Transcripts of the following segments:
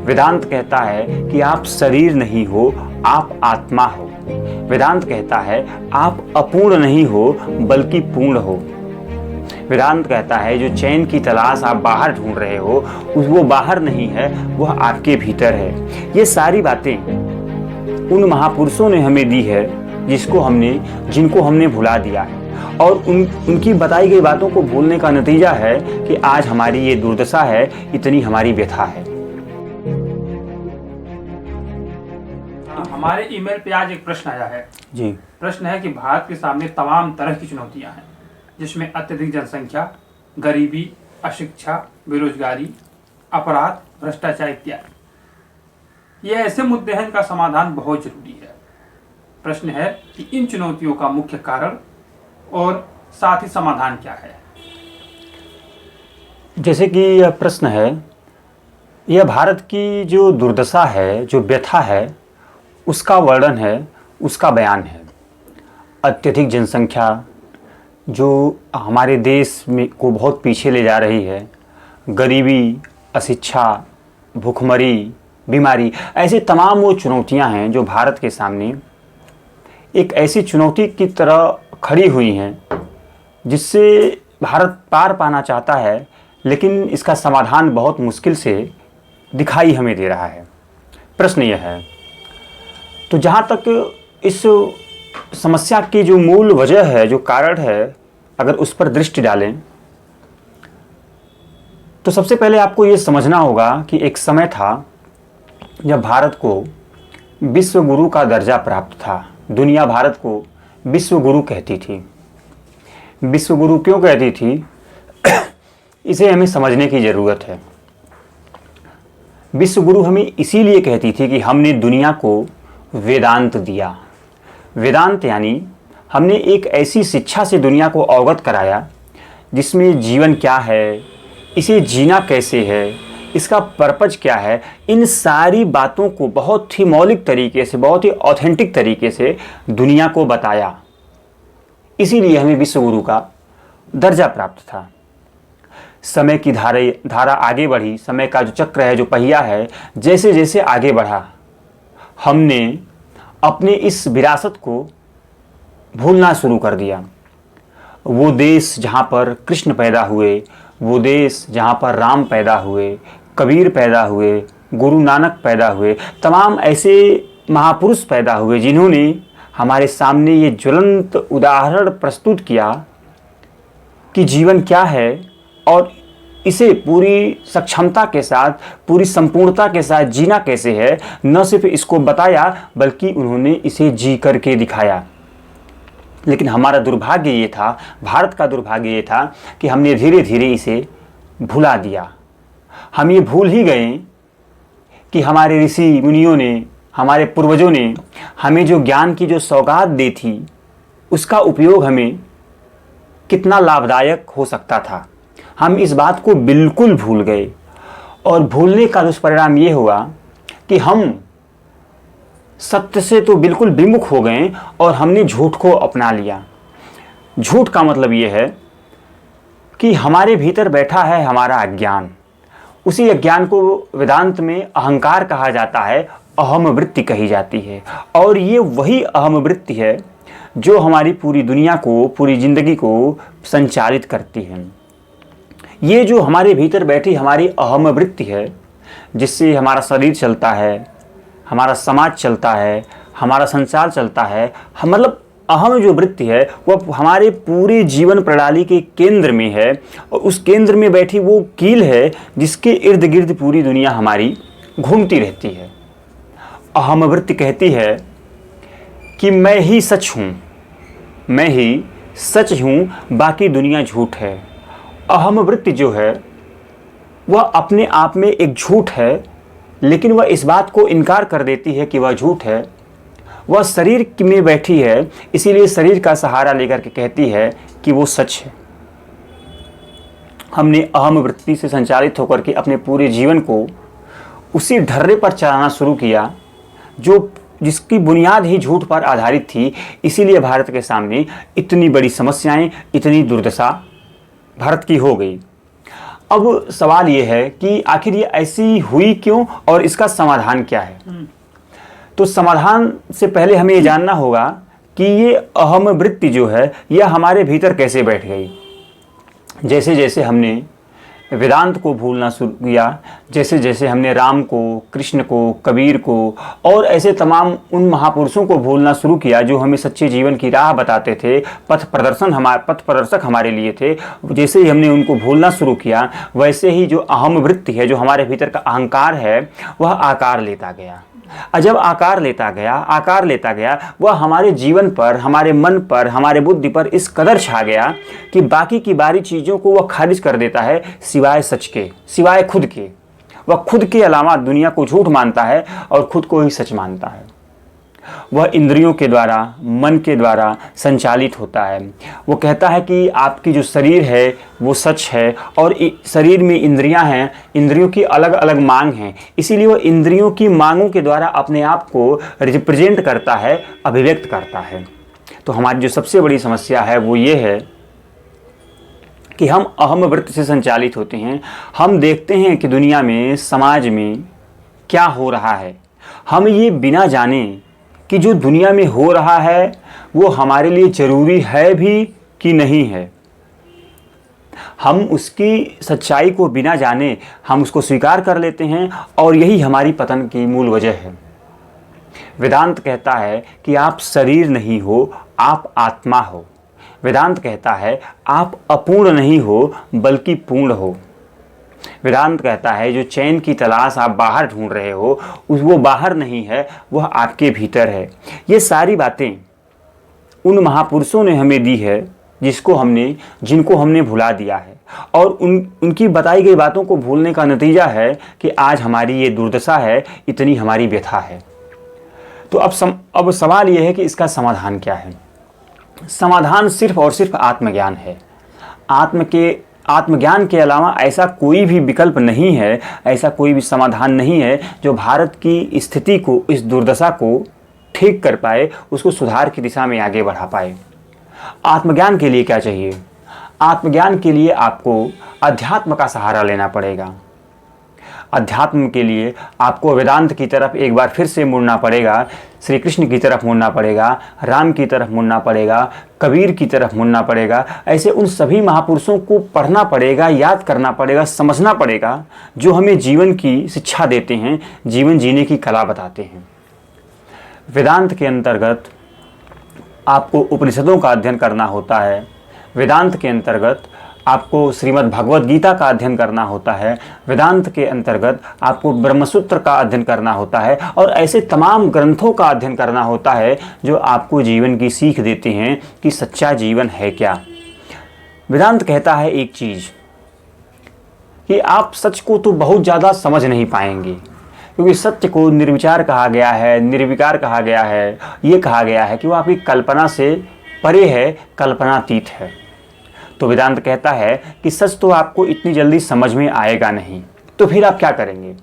वेदांत कहता है कि आप शरीर नहीं हो, आप आत्मा हो। वेदांत कहता है आप अपूर्ण नहीं हो बल्कि पूर्ण हो। वेदांत कहता है जो चैन की तलाश आप बाहर ढूंढ रहे हो वो बाहर नहीं है, वह आपके भीतर है। ये सारी बातें उन महापुरुषों ने हमें दी है जिनको हमने भुला दिया है, और उनकी बताई गई बातों को भूलने का नतीजा है कि आज हमारी ये दुर्दशा है, इतनी हमारी व्यथा है। हमारे ईमेल पे आज एक प्रश्न आया है जी। प्रश्न है कि भारत के सामने तमाम तरह की चुनौतियां हैं, जिसमें अत्यधिक जनसंख्या, गरीबी, अशिक्षा, बेरोजगारी, अपराध, भ्रष्टाचार इत्यादि। ये ऐसे मुद्दे हैं इनका समाधान बहुत जरूरी है। प्रश्न है कि इन चुनौतियों का मुख्य कारण और साथ ही समाधान क्या है। जैसे कि यह प्रश्न है, यह भारत की जो दुर्दशा है, जो व्यथा है, उसका वर्णन है, उसका बयान है। अत्यधिक जनसंख्या जो हमारे देश में को बहुत पीछे ले जा रही है, गरीबी, अशिक्षा, भूखमरी, बीमारी, ऐसी तमाम वो चुनौतियां हैं जो भारत के सामने एक ऐसी चुनौती की तरह खड़ी हुई हैं जिससे भारत पार पाना चाहता है, लेकिन इसका समाधान बहुत मुश्किल से दिखाई हमें दे रहा है। प्रश्न यह है, तो जहाँ तक इस समस्या की जो मूल वजह है, जो कारण है, अगर उस पर दृष्टि डालें तो सबसे पहले आपको ये समझना होगा कि एक समय था जब भारत को विश्व गुरु का दर्जा प्राप्त था। दुनिया भारत को विश्व गुरु कहती थी। विश्व गुरु क्यों कहती थी, इसे हमें समझने की ज़रूरत है। विश्व गुरु हमें इसीलिए कहती थी कि हमने दुनिया को वेदांत दिया। वेदांत यानी हमने एक ऐसी शिक्षा से दुनिया को अवगत कराया जिसमें जीवन क्या है, इसे जीना कैसे है, इसका पर्पज क्या है, इन सारी बातों को बहुत ही मौलिक तरीके से, बहुत ही ऑथेंटिक तरीके से दुनिया को बताया। इसीलिए हमें विश्व गुरु का दर्जा प्राप्त था। समय की धारा आगे बढ़ी, समय का जो चक्र है, जो पहिया है, जैसे जैसे आगे बढ़ा, हमने अपने इस विरासत को भूलना शुरू कर दिया। वो देश जहाँ पर कृष्ण पैदा हुए, वो देश जहाँ पर राम पैदा हुए, कबीर पैदा हुए, गुरु नानक पैदा हुए, तमाम ऐसे महापुरुष पैदा हुए जिन्होंने हमारे सामने ये ज्वलंत उदाहरण प्रस्तुत किया कि जीवन क्या है और इसे पूरी सक्षमता के साथ, पूरी संपूर्णता के साथ जीना कैसे है। न सिर्फ इसको बताया बल्कि उन्होंने इसे जी करके दिखाया। लेकिन हमारा दुर्भाग्य ये था, भारत का दुर्भाग्य ये था कि हमने धीरे धीरे इसे भुला दिया। हम ये भूल ही गए कि हमारे ऋषि मुनियों ने, हमारे पूर्वजों ने हमें जो ज्ञान की जो सौगात दी थी, उसका उपयोग हमें कितना लाभदायक हो सकता था। हम इस बात को बिल्कुल भूल गए, और भूलने का दुष्परिणाम ये हुआ कि हम सत्य से तो बिल्कुल विमुख हो गए और हमने झूठ को अपना लिया। झूठ का मतलब ये है कि हमारे भीतर बैठा है हमारा अज्ञान। उसी अज्ञान को वेदांत में अहंकार कहा जाता है, अहम वृत्ति कही जाती है। और ये वही अहम वृत्ति है जो हमारी पूरी दुनिया को, पूरी जिंदगी को संचालित करती है। ये जो हमारे भीतर बैठी हमारी अहम वृत्ति है, जिससे हमारा शरीर चलता है, हमारा समाज चलता है, हमारा संसार चलता है, मतलब अहम जो वृत्ति है वह हमारे पूरे जीवन प्रणाली के केंद्र में है, और उस केंद्र में बैठी वो कील है जिसके इर्द गिर्द पूरी दुनिया हमारी घूमती रहती है। अहम वृत्ति कहती है कि मैं ही सच हूँ, मैं ही सच हूँ, बाकी दुनिया झूठ है। अहम वृत्ति जो है वह अपने आप में एक झूठ है, लेकिन वह इस बात को इनकार कर देती है कि वह झूठ है। वह शरीर में बैठी है, इसीलिए शरीर का सहारा लेकर के कहती है कि वो सच है। हमने अहम वृत्ति से संचालित होकर के अपने पूरे जीवन को उसी ढर्रे पर चलाना शुरू किया जिसकी बुनियाद ही झूठ पर आधारित थी। इसीलिए भारत के सामने इतनी बड़ी समस्याएं, इतनी दुर्दशा भारत की हो गई। अब सवाल ये है कि आखिर ये ऐसी हुई क्यों और इसका समाधान क्या है। तो समाधान से पहले हमें ये जानना होगा कि ये अहम वृत्ति जो है यह हमारे भीतर कैसे बैठ गई। जैसे जैसे हमने वेदांत को भूलना शुरू किया, जैसे जैसे हमने राम को, कृष्ण को, कबीर को और ऐसे तमाम उन महापुरुषों को भूलना शुरू किया जो हमें सच्चे जीवन की राह बताते थे, पथ प्रदर्शक हमारे लिए थे, जैसे ही हमने उनको भूलना शुरू किया वैसे ही जो अहम वृत्ति है, जो हमारे भीतर का अहंकार है, वह आकार लेता गया। जब आकार लेता गया वह हमारे जीवन पर, हमारे मन पर, हमारे बुद्धि पर इस कदर छा गया कि बाकी की बारी चीज़ों को वह खारिज कर देता है सिवाय सच के, सिवाय खुद के। वह खुद के अलावा दुनिया को झूठ मानता है और खुद को ही सच मानता है। वह इंद्रियों के द्वारा, मन के द्वारा संचालित होता है। वो कहता है कि आपकी जो शरीर है वो सच है और शरीर में इंद्रियां हैं, इंद्रियों की अलग अलग मांग हैं, इसीलिए वो इंद्रियों की मांगों के द्वारा अपने आप को रिप्रेजेंट करता है, अभिव्यक्त करता है। तो हमारी जो सबसे बड़ी समस्या है वो ये है कि हम अहम वृत्ति से संचालित होते हैं। हम देखते हैं कि दुनिया में, समाज में क्या हो रहा है, हम ये बिना जाने कि जो दुनिया में हो रहा है वो हमारे लिए ज़रूरी है भी कि नहीं है, हम उसकी सच्चाई को बिना जाने हम उसको स्वीकार कर लेते हैं और यही हमारी पतन की मूल वजह है। वेदांत कहता है कि आप शरीर नहीं हो, आप आत्मा हो। वेदांत कहता है आप अपूर्ण नहीं हो बल्कि पूर्ण हो। वेदांत कहता है जो चैन की तलाश आप बाहर ढूंढ रहे हो वो बाहर नहीं है, वह आपके भीतर है। ये सारी बातें उन महापुरुषों ने हमें दी है जिनको हमने भुला दिया है और उनकी बताई गई बातों को भूलने का नतीजा है कि आज हमारी ये दुर्दशा है, इतनी हमारी व्यथा है। तो अब सवाल ये है कि इसका समाधान क्या है। समाधान सिर्फ और सिर्फ आत्मज्ञान है। आत्मज्ञान के अलावा ऐसा कोई भी विकल्प नहीं है, ऐसा कोई भी समाधान नहीं है जो भारत की स्थिति को, इस दुर्दशा को ठीक कर पाए, उसको सुधार की दिशा में आगे बढ़ा पाए। आत्मज्ञान के लिए क्या चाहिए? आत्मज्ञान के लिए आपको अध्यात्म का सहारा लेना पड़ेगा। अध्यात्म के लिए आपको वेदांत की तरफ एक बार फिर से मुड़ना पड़ेगा, श्री कृष्ण की तरफ मुड़ना पड़ेगा, राम की तरफ मुड़ना पड़ेगा, कबीर की तरफ मुड़ना पड़ेगा। ऐसे उन सभी महापुरुषों को पढ़ना पड़ेगा, याद करना पड़ेगा, समझना पड़ेगा, जो हमें जीवन की शिक्षा देते हैं, जीवन जीने की कला बताते हैं। वेदांत के अंतर्गत आपको उपनिषदों का अध्ययन करना होता है। वेदांत के अंतर्गत आपको श्रीमद् भगवद गीता का अध्ययन करना होता है। वेदांत के अंतर्गत आपको ब्रह्मसूत्र का अध्ययन करना होता है और ऐसे तमाम ग्रंथों का अध्ययन करना होता है जो आपको जीवन की सीख देते हैं कि सच्चा जीवन है क्या। वेदांत कहता है एक चीज़ कि आप सच को तो बहुत ज़्यादा समझ नहीं पाएंगे, क्योंकि सत्य को निर्विचार कहा गया है, निर्विकार कहा गया है, ये कहा गया है कि वो आपकी कल्पना से परे है, कल्पनातीत है। तो वेदांत कहता है कि सच तो आपको इतनी जल्दी समझ में आएगा नहीं, तो फिर आप क्या करेंगे?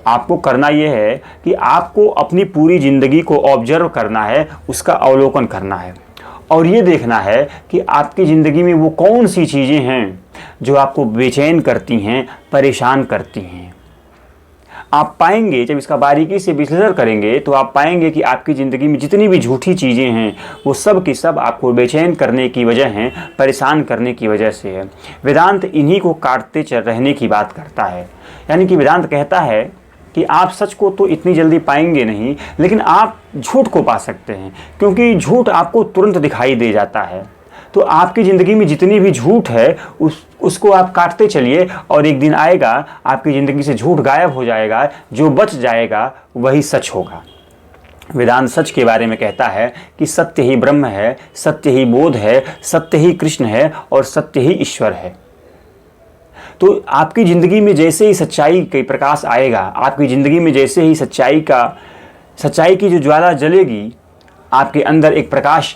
आपको करना यह है कि आपको अपनी पूरी ज़िंदगी को ऑब्जर्व करना है, उसका अवलोकन करना है और ये देखना है कि आपकी ज़िंदगी में वो कौन सी चीज़ें हैं जो आपको बेचैन करती हैं, परेशान करती हैं। आप पाएंगे, जब इसका बारीकी से विश्लेषण करेंगे तो आप पाएंगे कि आपकी ज़िंदगी में जितनी भी झूठी चीज़ें हैं वो सब की सब आपको बेचैन करने की वजह हैं, परेशान करने की वजह से है। वेदांत इन्हीं को काटते रहने की बात करता है। यानी कि वेदांत कहता है कि आप सच को तो इतनी जल्दी पाएंगे नहीं, लेकिन आप झूठ को पा सकते हैं, क्योंकि झूठ आपको तुरंत दिखाई दे जाता है। तो आपकी ज़िंदगी में जितनी भी झूठ है उसको आप काटते चलिए और एक दिन आएगा आपकी ज़िंदगी से झूठ गायब हो जाएगा, जो बच जाएगा वही सच होगा। वेदांत सच के बारे में कहता है कि सत्य ही ब्रह्म है, सत्य ही बोध है, सत्य ही कृष्ण है और सत्य ही ईश्वर है। तो आपकी ज़िंदगी में जैसे ही सच्चाई का प्रकाश आएगा, आपकी ज़िंदगी में जैसे ही सच्चाई की जो ज्वाला जलेगी, आपके अंदर एक प्रकाश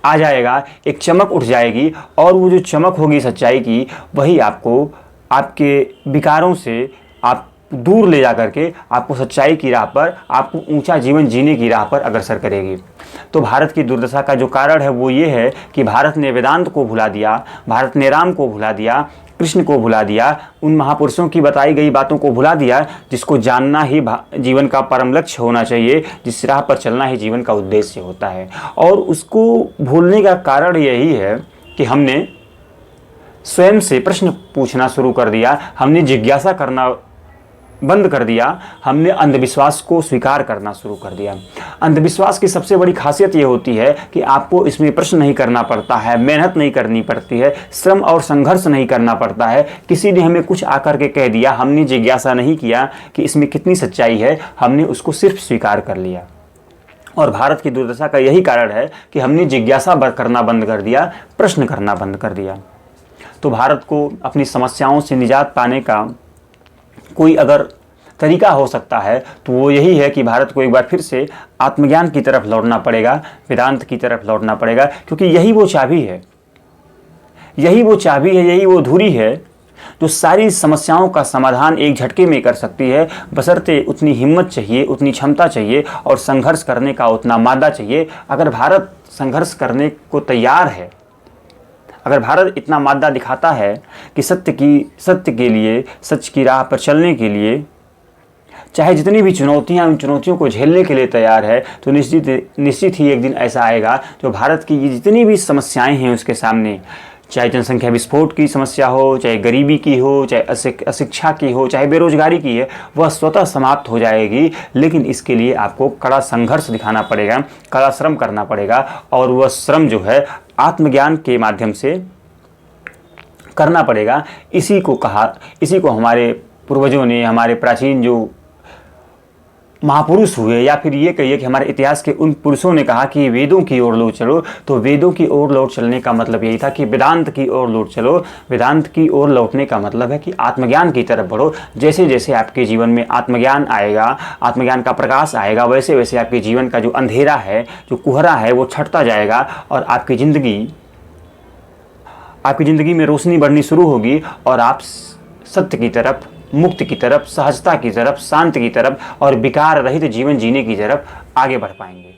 आ जाएगा, एक चमक उठ जाएगी और वो जो चमक होगी सच्चाई की, वही आपको आपके विकारों से आप दूर ले जा करके आपको सच्चाई की राह पर, आपको ऊंचा जीवन जीने की राह पर अग्रसर करेगी। तो भारत की दुर्दशा का जो कारण है वो ये है कि भारत ने वेदांत को भुला दिया, भारत ने राम को भुला दिया, कृष्ण को भुला दिया, उन महापुरुषों की बताई गई बातों को भुला दिया, जिसको जानना ही जीवन का परम लक्ष्य होना चाहिए, जिस राह पर चलना ही जीवन का उद्देश्य होता है। और उसको भूलने का कारण यही है कि हमने स्वयं से प्रश्न पूछना शुरू कर दिया, हमने जिज्ञासा करना बंद कर दिया, हमने अंधविश्वास को स्वीकार करना शुरू कर दिया। अंधविश्वास की सबसे बड़ी खासियत ये होती है कि आपको इसमें प्रश्न नहीं करना पड़ता है, मेहनत नहीं करनी पड़ती है, श्रम और संघर्ष नहीं करना पड़ता है। किसी ने हमें कुछ आकर के कह दिया, हमने जिज्ञासा नहीं किया कि इसमें कितनी सच्चाई है, हमने उसको सिर्फ स्वीकार कर लिया। और भारत की दुर्दशा का यही कारण है कि हमने जिज्ञासा करना बंद कर दिया, प्रश्न करना बंद कर दिया। तो भारत को अपनी समस्याओं से निजात पाने का कोई अगर तरीका हो सकता है तो वो यही है कि भारत को एक बार फिर से आत्मज्ञान की तरफ लौटना पड़ेगा, वेदांत की तरफ लौटना पड़ेगा, क्योंकि यही वो चाबी है, यही वो चाबी है, यही वो धुरी है जो सारी समस्याओं का समाधान एक झटके में कर सकती है। बशर्ते उतनी हिम्मत चाहिए, उतनी क्षमता चाहिए और संघर्ष करने का उतना मादा चाहिए। अगर भारत संघर्ष करने को तैयार है, अगर भारत इतना मादा दिखाता है कि सत्य के लिए, सच की राह पर चलने के लिए चाहे जितनी भी चुनौतियां, उन चुनौतियों को झेलने के लिए तैयार है, तो निश्चित ही एक दिन ऐसा आएगा जो भारत की ये जितनी भी समस्याएं हैं उसके सामने, चाहे जनसंख्या विस्फोट की समस्या हो, चाहे गरीबी की हो, चाहे अशिक्षा की हो, चाहे बेरोजगारी की है, वह स्वतः समाप्त हो जाएगी। लेकिन इसके लिए आपको कड़ा संघर्ष दिखाना पड़ेगा, कड़ा श्रम करना पड़ेगा, और वह श्रम जो है आत्मज्ञान के माध्यम से करना पड़ेगा। इसी को हमारे पूर्वजों ने, हमारे प्राचीन जो महापुरुष हुए, या फिर ये कहिए कि हमारे इतिहास के उन पुरुषों ने कहा कि वेदों की ओर लौट चलो। तो वेदों की ओर लौट चलने का मतलब यही था कि वेदांत की ओर लौट चलो। वेदांत की ओर लौटने का मतलब है कि आत्मज्ञान की तरफ बढ़ो। जैसे जैसे आपके जीवन में आत्मज्ञान आएगा, आत्मज्ञान का प्रकाश आएगा, वैसे वैसे आपके जीवन का जो अंधेरा है, जो कुहरा है, वो छटता जाएगा और आपकी ज़िंदगी में रोशनी बढ़नी शुरू होगी और आप सत्य की तरफ, मुक्ति की तरफ, सहजता की तरफ, शांति की तरफ और विकार रहित जीवन जीने की तरफ आगे बढ़ पाएंगे।